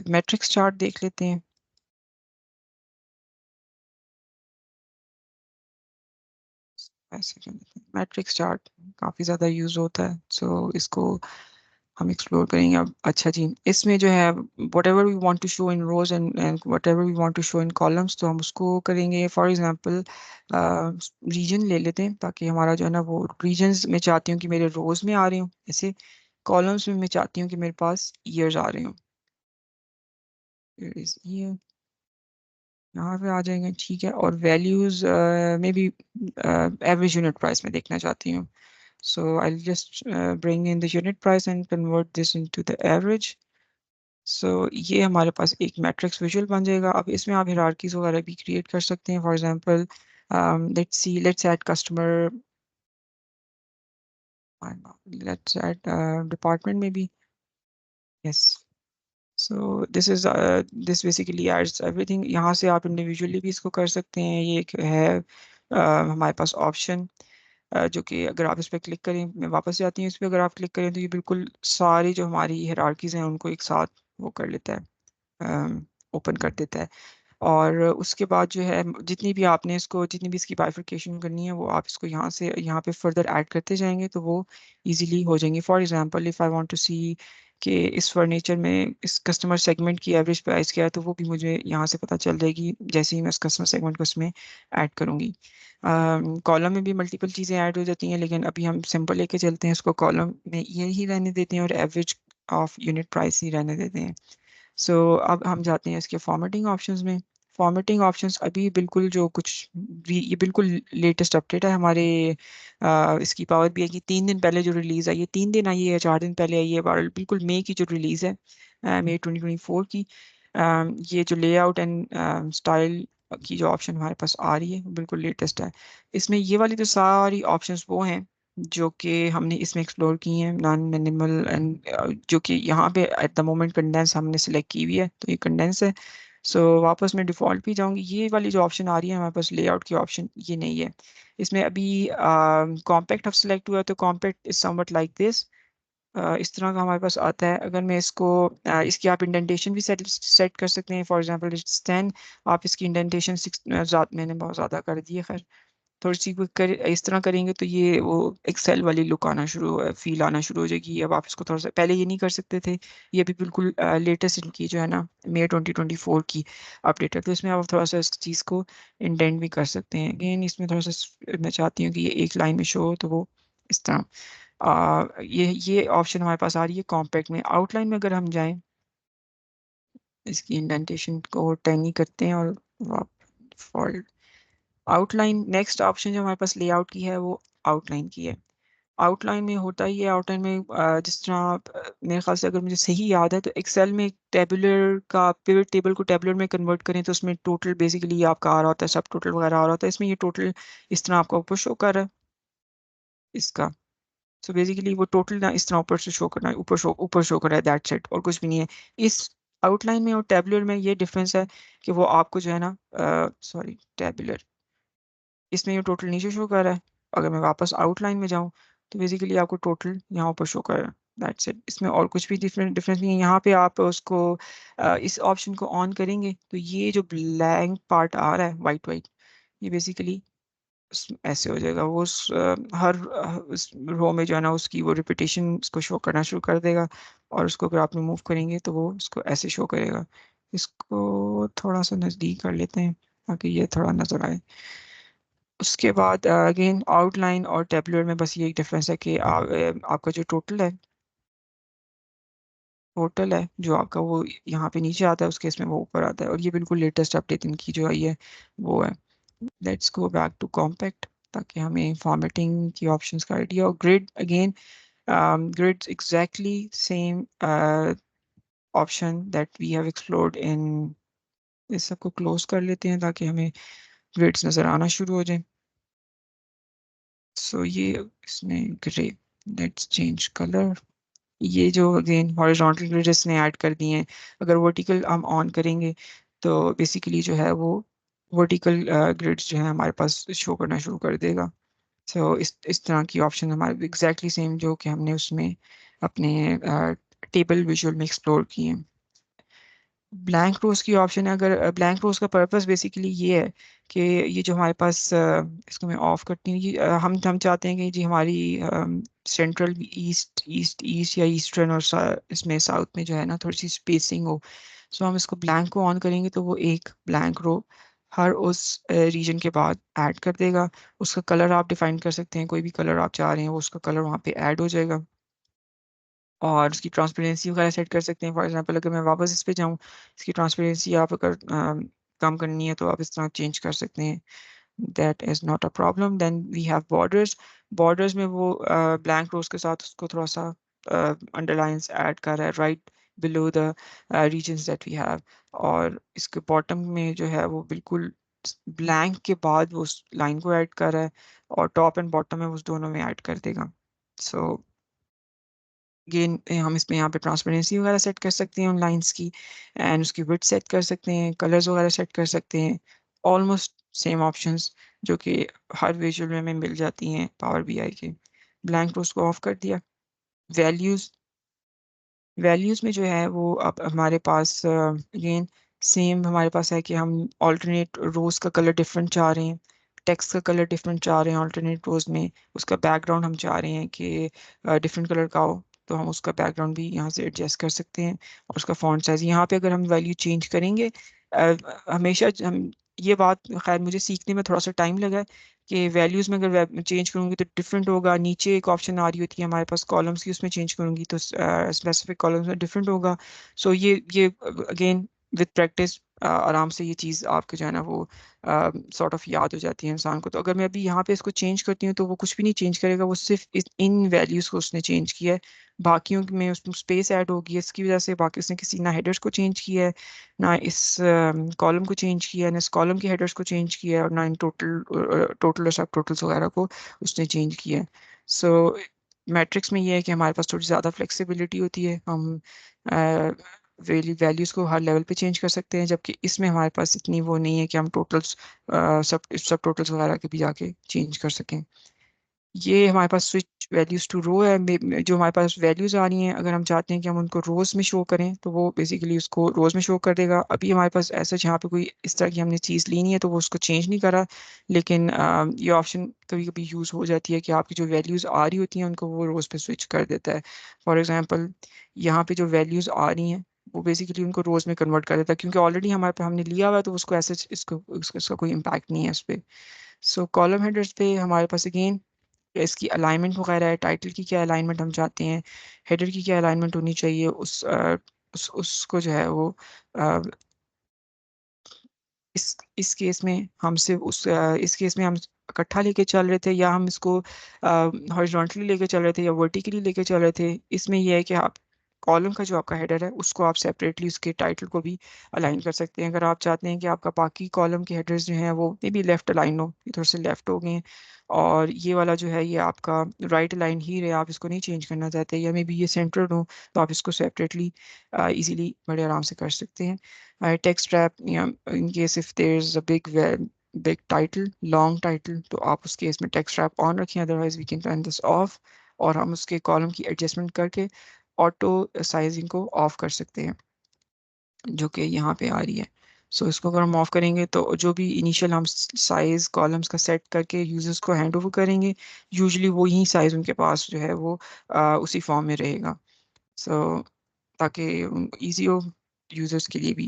Matrix chart देख लेते हैं। ऐसे मैट्रिक्स चार्ट काफ़ी ज़्यादा यूज़ होता है, सो इसको हम एक्सप्लोर करेंगे अब। अच्छा जी, इसमें जो है whatever we want to show in rows and whatever we want to show in columns, तो हम उसको करेंगे। फॉर एग्जांपल रीजन ले लेते हैं, ताकि हमारा जो है ना वो रीजन्स में चाहती हूँ कि मेरे रोज में आ रहे हूँ, ऐसे कॉलम्स में मैं चाहती हूँ कि मेरे पास ईयर्स आ रहे हूँ। ईयर यहाँ पे आ जाएंगे, ठीक है। और वैल्यूज में भी एवरेज यूनिट प्राइस में देखना चाहती हूँ। So I'll just bring in the unit price and convert this into the average. So ये हमारे पास एक मैट्रिक्स विजुअल बन जाएगा। अब इसमें आप हिरार्कीज वगैरह भी क्रिएट कर सकते हैं। For example let's add customer, let's add department maybe. Yes. So this basically adds everything. यहाँ से आप इंडिविजुअली भी इसको कर सकते हैं। ये एक है हमारे पास ऑप्शन, जो कि अगर आप इस पर क्लिक करें, मैं वापस जाती हूँ इस पर, अगर आप क्लिक करें तो ये बिल्कुल सारी जो हमारी हायरार्कीज हैं उनको एक साथ वो कर लेता है, ओपन कर देता है। और उसके बाद जो है जितनी भी आपने इसको, जितनी भी इसकी बाइफरकेशन करनी है, वो आप इसको यहाँ से यहाँ पे फर्दर ऐड करते जाएंगे तो वो इजीली हो जाएंगी। For example if I want to see कि इस फर्नीचर में इस कस्टमर सेगमेंट की एवरेज प्राइस क्या है, तो वो भी मुझे यहाँ से पता चल जाएगी जैसे ही मैं उस कस्टमर सेगमेंट को उसमें ऐड करूँगी। कॉलम में भी मल्टीपल चीज़ें ऐड हो जाती हैं, लेकिन अभी हम सिंपल लेके चलते हैं, इसको कॉलम में यही रहने देते हैं और एवरेज ऑफ यूनिट प्राइस ही रहने देते हैं। सो अब हम जाते हैं इसके फॉर्मेटिंग ऑप्शंस में। फॉर्मेटिंग ऑप्शंस अभी बिल्कुल जो कुछ भी, ये बिल्कुल लेटेस्ट अपडेट है हमारे। इसकी पावर भी है कि 3 दिन पहले जो रिलीज़ आई है, 3 दिन आई है, 4 दिन पहले आई है, बिल्कुल मई की जो रिलीज़ है, मई 2024 की। ये जो लेआउट एंड स्टाइल की जो ऑप्शन हमारे पास आ रही है वो बिल्कुल लेटेस्ट है। इसमें ये वाली तो सारी ऑप्शंस वो हैं जो कि हमने इसमें एक्सप्लोर की हैं, नॉन मिनिमल एंड जो कि यहाँ पे एट द मोमेंट कंडेंस हमने सिलेक्ट की हुई है, तो ये कंडेंस है। सो वापस मैं डिफ़ॉल्ट भी जाऊंगी, ये वाली जो ऑप्शन आ रही है हमारे पास लेआउट की ऑप्शन, ये नहीं है इसमें अभी। कॉम्पैक्ट अब सिलेक्ट हुआ है, तो compact is somewhat like this. इस तरह का हमारे पास आता है। अगर मैं इसको इसकी आप इंडेंटेशन भी सेट कर सकते हैं। फॉर एग्जांपल इट्स 10, आप इसकी इंडेंटेशन 6, मैंने बहुत ज़्यादा कर दी है, खैर थोड़ी सी कोई इस तरह करेंगे तो ये वो एक्सेल वाली लुक आना शुरू, फील आना शुरू हो जाएगी। अब आप इसको थोड़ा सा, पहले ये नहीं कर सकते थे, ये भी बिल्कुल लेटेस्ट इनकी जो है ना मई 2024 की अपडेट है, तो इसमें आप थोड़ा सा इस चीज़ को इंडेंट भी कर सकते हैं। अगेन इसमें थोड़ा सा मैं चाहती हूँ कि ये एक लाइन में शो हो, तो वो इस तरह ये ऑप्शन हमारे पास आ रही है कॉम्पैक्ट में। आउटलाइन में अगर हम जाएं, इसकी इंडेंटेशन को 10 ही करते हैं और आउटलाइन, नेक्स्ट ऑप्शन जो हमारे पास लेआउट की है वो आउटलाइन की है। आउटलाइन में होता ही है, आउटलाइन में जिस तरह मेरे ख्याल से अगर मुझे सही याद है, तो एक्सेल में टेबुलर का पिवट टेबल को टेबुलर में कन्वर्ट करें तो उसमें टोटल बेसिकली आपका आ रहा होता है, सब टोटल वगैरह आ रहा होता है। इसमें ये टोटल इस तरह आपका ऊपर शो कर रहा है इसका। सो बेसिकली वो टोटल ना इस तरह ऊपर से शो करना है, ऊपर शो कर रहा है, दैट्स इट, और कुछ भी नहीं है। इस आउटलाइन में और टेबुलर में ये डिफरेंस है कि वो आपको जो है ना, सॉरी टेबुलर, इसमें ये टोटल नीचे शो कर रहा है। अगर मैं वापस आउटलाइन में जाऊं तो बेसिकली आपको टोटल यहाँ ऊपर शो कर रहा है, दैट्स इट। इसमें और कुछ भी डिफरेंस नहीं है। यहाँ पे आप उसको इस ऑप्शन को ऑन करेंगे तो ये जो ब्लैंक पार्ट आ रहा है वाइट वाइट, ये बेसिकली ऐसे हो जाएगा। वो हर उस रो में जो है ना उसकी वो रिपीटेशन उसको शो करना शुरू कर देगा, और उसको अगर आप रिमूव करेंगे तो वो उसको ऐसे शो करेगा। इसको थोड़ा सा नज़दीक कर लेते हैं ताकि ये थोड़ा नज़र आए। उसके बाद अगेन आउटलाइन और टेबुलर में बस ये एक डिफरेंस है कि आपका जो टोटल है जो आपका वो यहाँ पे नीचे आता है, उस केस में वो ऊपर आता है। और ये बिल्कुल लेटेस्ट अपडेट इनकी जो आई है वो है। Let's go back to compact ताकि हमें फॉर्मेटिंग की ऑप्शंस का आइडिया हो। Grid again, grid exactly same option that we have explored in. इस सबको क्लोज कर लेते हैं ताकि हमें ग्रिड्स नज़र आना शुरू हो जाए। सो ये इसमें ग्रे, लेट्स चेंज कलर। ये जो अगेन हॉरिजॉन्टल ग्रिड इसने ऐड कर दिए हैं। अगर वर्टिकल हम ऑन करेंगे तो बेसिकली जो है वो वर्टिकल ग्रिड्स जो है हमारे पास शो करना शुरू कर देगा। सो इस तरह की ऑप्शन हमारे एग्जैक्टली सेम जो कि हमने उसमें अपने टेबल विजुअल में एक्सप्लोर किए हैं। ब्लैंक रोज की ऑप्शन है। अगर ब्लैंक रोज का पर्पस बेसिकली ये है कि ये जो हमारे पास इसको मैं ऑफ करती हूँ, ये हम चाहते हैं कि जी हमारी सेंट्रल ईस्ट ईस्ट ईस्ट या ईस्टर्न और इसमें साउथ में जो है ना थोड़ी सी स्पेसिंग हो। सो हम इसको ब्लैंक को ऑन करेंगे तो वो एक ब्लैंक रो हर उस रीजन के बाद ऐड कर देगा। उसका कलर आप डिफाइन कर सकते हैं, कोई भी कलर आप चाह रहे हैं वो उसका कलर वहाँ पे ऐड हो जाएगा। और उसकी ट्रांसपेरेंसी वगैरह सेट कर सकते हैं। फॉर एग्जांपल अगर मैं वापस इस पे जाऊँ, इसकी ट्रांसपेरेंसी आप अगर कम करनी है तो आप इस तरह चेंज कर सकते हैं। That is not a problem. Then we have borders. Borders में वो ब्लैंक रोज के साथ उसको थोड़ा सा अंडरलाइंस ऐड कर रहा है right below the reasons that we have. और इसके बॉटम में जो है वो बिल्कुल ब्लैंक के बाद वो उस लाइन को ऐड कर रहा है, और टॉप एंड बॉटम में उस दोनों में ऐड कर देगा। सो अगेन हम इसमें यहाँ पे ट्रांसपेरेंसी वगैरह सेट कर सकते हैं उन लाइंस की, एंड उसकी विड्थ सेट कर सकते हैं, कलर्स वगैरह सेट कर सकते हैं। ऑलमोस्ट सेम ऑप्शंस जो कि हर विजुअल में हमें मिल जाती हैं पावर बीआई के। ब्लैंक रोज को ऑफ कर दिया। वैल्यूज वैल्यूज में जो है वो अब हमारे पास अगेन सेम हमारे पास है कि हम ऑल्टरनेट रोज का कलर डिफरेंट चाह रहे हैं, टेक्स्ट का कलर डिफरेंट चाह रहे हैं ऑल्टरनेट रोज में, उसका बैकग्राउंड हम चाह रहे हैं कि डिफरेंट कलर का हो, तो हम उसका बैकग्राउंड भी यहाँ से एडजस्ट कर सकते हैं। और उसका फॉन्ट साइज यहाँ पे अगर हम वैल्यू चेंज करेंगे, हमेशा हम ये बात खैर मुझे सीखने में थोड़ा सा टाइम लगा है कि वैल्यूज़ में अगर चेंज करूँगी तो डिफरेंट होगा। नीचे एक ऑप्शन आ रही होती है हमारे पास कॉलम्स की, उसमें चेंज करूँगी तो स्पेसिफिक कॉलम्स में डिफरेंट होगा। सो ये अगेन विद प्रैक्टिस आराम से ये चीज़ आपके जो है ना वो सॉर्ट ऑफ याद हो जाती है इंसान को। तो अगर मैं अभी यहाँ पे इसको चेंज करती हूँ तो वो कुछ भी नहीं चेंज करेगा, वो सिर्फ इन वैल्यूज़ को उसने चेंज किया है। बाकियों में उसमें स्पेस ऐड होगी है, इसकी वजह से बाकी उसने किसी ना हेडर्स को चेंज किया है, ना इस कॉलम को चेंज किया है, ना इस कॉलम के हेडर्स को चेंज किया है, और ना इन टोटल और सब टोटल्स वगैरह को उसने चेंज किया है। सो मैट्रिक्स में ये है कि हमारे पास थोड़ी ज़्यादा फ्लेक्सिबिलिटी होती है, हम वैल्यूज़ को हर लेवल पे चेंज कर सकते हैं, जबकि इसमें हमारे पास इतनी वो नहीं है कि हम टोटल्स सब सब टोटल्स वगैरह के भी जाके चेंज कर सकें। ये हमारे पास स्विच वैल्यूज टू रो है। जो हमारे पास वैल्यूज आ रही हैं, अगर हम चाहते हैं कि हम उनको रोज में शो करें तो वो बेसिकली उसको रोज में शो कर देगा। अभी हमारे पास ऐसा यहाँ पे कोई इस तरह की हमने चीज़ ली नहीं है तो वो उसको चेंज नहीं करा। लेकिन ये ऑप्शन कभी कभी यूज़ हो जाती है कि आपकी जो वैल्यूज आ रही होती हैं उनको वो रोज पे स्विच कर देता है। फॉर एग्जाम्पल यहाँ पे जो वैल्यूज आ रही हैं वो बेसिकली उनको रोज में कन्वर्ट कर देता है, क्योंकि ऑलरेडी हमारे पे हमने लिया हुआ है तो उसको ऐसे इसका कोई इम्पैक्ट नहीं है इस पे। सो कॉलम हेडर्स पे हमारे पास अगेन इसकी अलाइनमेंट वगैरह है, टाइटल की क्या अलाइनमेंट हम चाहते हैं, हेडर की क्या अलाइनमेंट होनी चाहिए, उसको जो है वो अ, इस केस में हम सिर्फ इस केस में हम इकट्ठा लेके चल रहे थे, या हम इसको हॉरिजॉन्टली लेके चल रहे थे या वर्टिकली लेके चल रहे थे। इसमें यह है कि आप कॉलम का जो आपका हेडर है उसको आप सेपरेटली उसके टाइटल को भी अलाइन कर सकते हैं। अगर आप चाहते हैं कि आपका बाकी कॉलम के हेडर्स जो हैं वो मे बी लेफ्ट अलाइन हो, ये थोड़े से लेफ्ट हो गए हैं, और ये वाला जो है ये आपका राइट अलाइन ही रहे, आप इसको नहीं चेंज करना चाहते, या मे बी ये सेंटर्ड हो, तो आप इसको सेपरेटली इजीली बड़े आराम से कर सकते हैं। Text wrap, yeah, in case if there's a big title, long title, तो आप उस केस में text wrap on रखें, otherwise we can turn this off, और हम उसके कॉलम की एडजस्टमेंट करके ऑटो साइजिंग को ऑफ कर सकते हैं, जो कि यहाँ पे आ रही है। सो इसको अगर हम ऑफ करेंगे तो जो भी इनिशियल हम साइज कॉलम्स का सेट करके यूजर्स को हैंड ओवर करेंगे, यूजुअली वो ही साइज उनके पास जो है वो उसी फॉर्म में रहेगा। सो ताकि इजी हो यूजर्स के लिए भी।